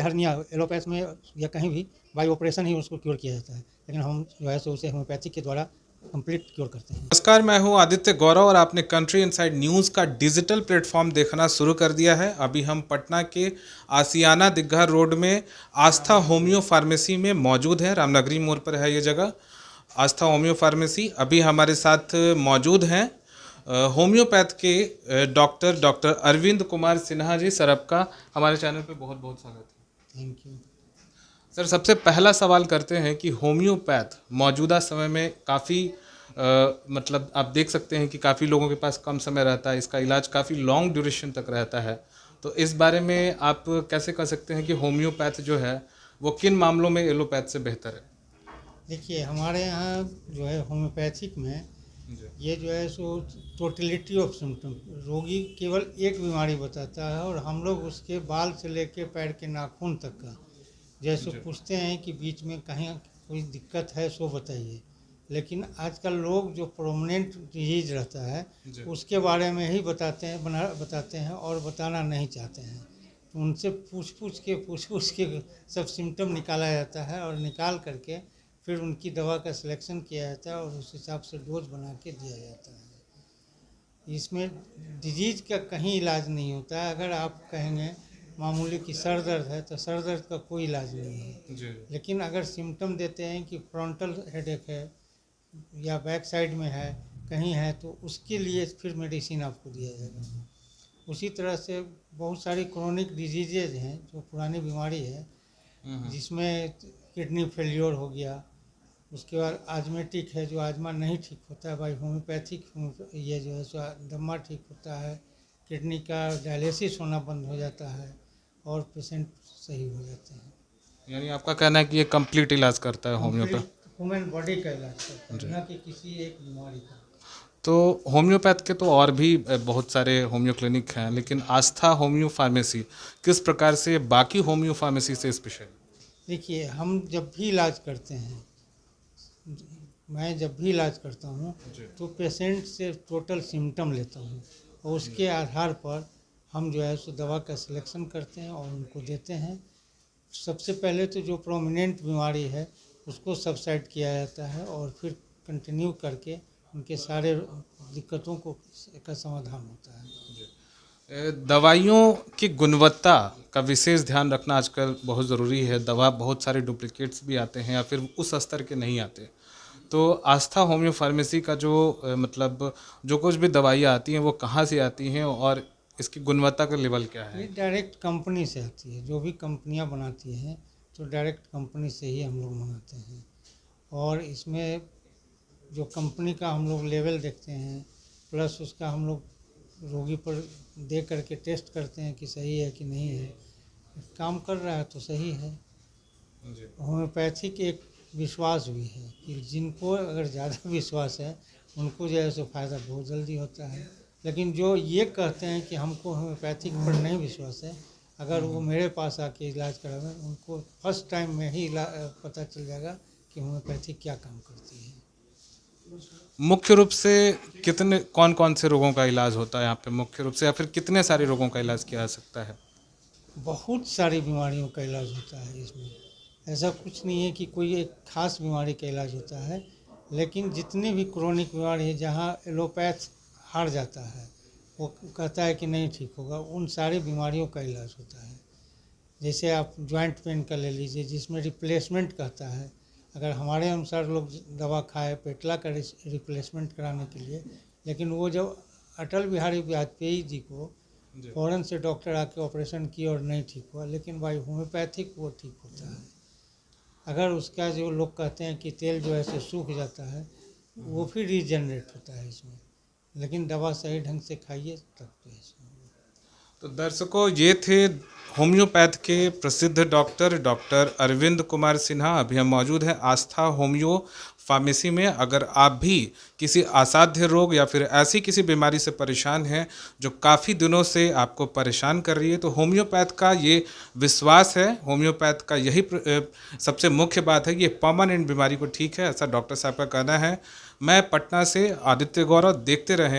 Hernia allopath में या कहीं भी बाई ऑपरेशन ही उसको क्योर किया जाता है, लेकिन हम जो है सो उसे होम्योपैथिक के द्वारा कंप्लीट क्योर करते हैं। नमस्कार, मैं हूं आदित्य गौरव और आपने कंट्री इनसाइड न्यूज़ का डिजिटल प्लेटफॉर्म देखना शुरू कर दिया है। अभी हम पटना के आसियाना दिग्घा रोड में आस्था होम्यो फार्मेसी में मौजूद हैं। रामनगरी मोड़ पर है ये जगह, आस्था होम्यो फार्मेसी। अभी हमारे साथ मौजूद हैं होम्योपैथ के डॉक्टर अरविंद कुमार सिन्हा जी। सर, आपका हमारे चैनल पे बहुत बहुत स्वागत है। Thank you. सर, सबसे पहला सवाल करते हैं कि होम्योपैथ मौजूदा समय में काफ़ी मतलब आप देख सकते हैं कि काफ़ी लोगों के पास कम समय रहता है, इसका इलाज काफ़ी लॉन्ग ड्यूरेशन तक रहता है। तो इस बारे में आप कैसे कह सकते हैं कि होम्योपैथ जो है वो किन मामलों में एलोपैथ से बेहतर है? देखिए, हमारे यहाँ जो है होम्योपैथिक में जी। ये जो है सो टोटलिटी ऑफ सिम्टम, रोगी केवल एक बीमारी बताता है और हम लोग उसके बाल से लेके पैर के नाखून तक का जैसे पूछते हैं कि बीच में कहीं कोई दिक्कत है सो बताइए, लेकिन आजकल लोग जो प्रोमिनेंट डिजीज रहता है उसके बारे में ही बताते हैं और बताना नहीं चाहते हैं। तो उनसे पूछ पूछ के सब सिम्टम निकाला जाता है और निकाल करके फिर उनकी दवा का सिलेक्शन किया जाता है और उस हिसाब से डोज बना के दिया जाता है। इसमें डिजीज का कहीं इलाज नहीं होता है। अगर आप कहेंगे मामूली कि सर दर्द है तो सर दर्द का कोई इलाज नहीं है जी। लेकिन अगर सिम्टम देते हैं कि फ्रंटल हेडेक है या बैक साइड में है कहीं है तो उसके लिए फिर मेडिसिन आपको दिया जाएगा। उसी तरह से बहुत सारी क्रोनिक डिजीजेज हैं जो पुरानी बीमारी है, जिसमें किडनी फेलियर हो गया, उसके बाद आजमेटिक है जो आजमा नहीं ठीक होता है, भाई होम्योपैथिक ये जो है सो दमा ठीक होता है, किडनी का डायलिसिस होना बंद हो जाता है और पेशेंट सही हो जाते हैं। यानी आपका कहना है कि ये कंप्लीट इलाज करता है होम्योपैथ? कंप्लीट ह्यूमन बॉडी का इलाज करता है, न कि किसी एक बीमारी का। तो होम्योपैथ के तो और भी बहुत सारे होम्यो क्लिनिक हैं, लेकिन आस्था होम्यो फार्मेसी किस प्रकार से बाकी होम्यो फार्मेसी से स्पेशल? देखिए, हम जब भी इलाज करते हैं, मैं जब भी इलाज करता हूँ तो पेशेंट से टोटल सिम्टम लेता हूँ और उसके आधार पर हम जो है सो दवा का सिलेक्शन करते हैं और उनको देते हैं। सबसे पहले तो जो प्रोमिनेंट बीमारी है उसको सबसाइड किया जाता है और फिर कंटिन्यू करके उनके सारे दिक्कतों का समाधान होता है। दवाइयों की गुणवत्ता का विशेष ध्यान रखना आजकल बहुत ज़रूरी है। दवा बहुत सारे डुप्लीकेट्स भी आते हैं या फिर उस स्तर के नहीं आते। तो आस्था होम्यो फार्मेसी का जो मतलब जो कुछ भी दवाइयाँ आती हैं वो कहाँ से आती हैं और इसकी गुणवत्ता का लेवल क्या ये है? डायरेक्ट कंपनी से आती है, जो भी कंपनियां बनाती हैं तो डायरेक्ट कंपनी से ही हम लोग मंगाते हैं और इसमें जो कंपनी का हम लोग लेवल देखते हैं प्लस उसका हम लोग रोगी पर दे करके टेस्ट करते हैं कि सही है कि नहीं है, काम कर रहा है तो सही है। होम्योपैथिक एक विश्वास भी है कि जिनको अगर ज़्यादा विश्वास है उनको जो है सो फ़ायदा बहुत जल्दी होता है, लेकिन जो ये कहते हैं कि हमको होम्योपैथिक पर नहीं विश्वास है, अगर वो मेरे पास आके इलाज करावें उनको फर्स्ट टाइम में ही पता चल जाएगा कि होम्योपैथिक क्या काम करती है। मुख्य रूप से कितने कौन कौन से रोगों का इलाज होता है यहाँ पे मुख्य रूप से, या फिर कितने सारे रोगों का इलाज किया जा सकता है? बहुत सारी बीमारियों का इलाज होता है इसमें, ऐसा कुछ नहीं है कि कोई एक खास बीमारी का इलाज होता है, लेकिन जितनी भी क्रोनिक बीमारी है जहाँ एलोपैथ हार जाता है, वो कहता है कि नहीं ठीक होगा, उन सारी बीमारियों का इलाज होता है। जैसे आप जॉइंट पेन का ले लीजिए जिसमें रिप्लेसमेंट कहता है, अगर हमारे अनुसार लोग दवा खाए पेटला का रिप्लेसमेंट कराने के लिए, लेकिन वो जब अटल बिहारी वाजपेयी जी को फ़ौरन से डॉक्टर आके ऑपरेशन किया और नहीं ठीक हुआ, लेकिन भाई होम्योपैथिक वो ठीक होता है। अगर उसका जो लोग कहते हैं कि तेल जो है सो सूख जाता है, वो फिर रीजनरेट होता है इसमें, लेकिन दवा सही ढंग से खाइए तब तो इसमें। तो दर्शकों, ये थे होम्योपैथ के प्रसिद्ध डॉक्टर अरविंद कुमार सिन्हा। अभी हम मौजूद हैं आस्था होम्यो फार्मेसी में। अगर आप भी किसी असाध्य रोग या फिर ऐसी किसी बीमारी से परेशान हैं जो काफ़ी दिनों से आपको परेशान कर रही है, तो होम्योपैथ का ये विश्वास है, होम्योपैथ का यही सबसे मुख्य बात है, ये परमानेंट बीमारी को ठीक है, ऐसा डॉक्टर साहब का कहना है। मैं पटना से आदित्य गौरव, देखते रहें।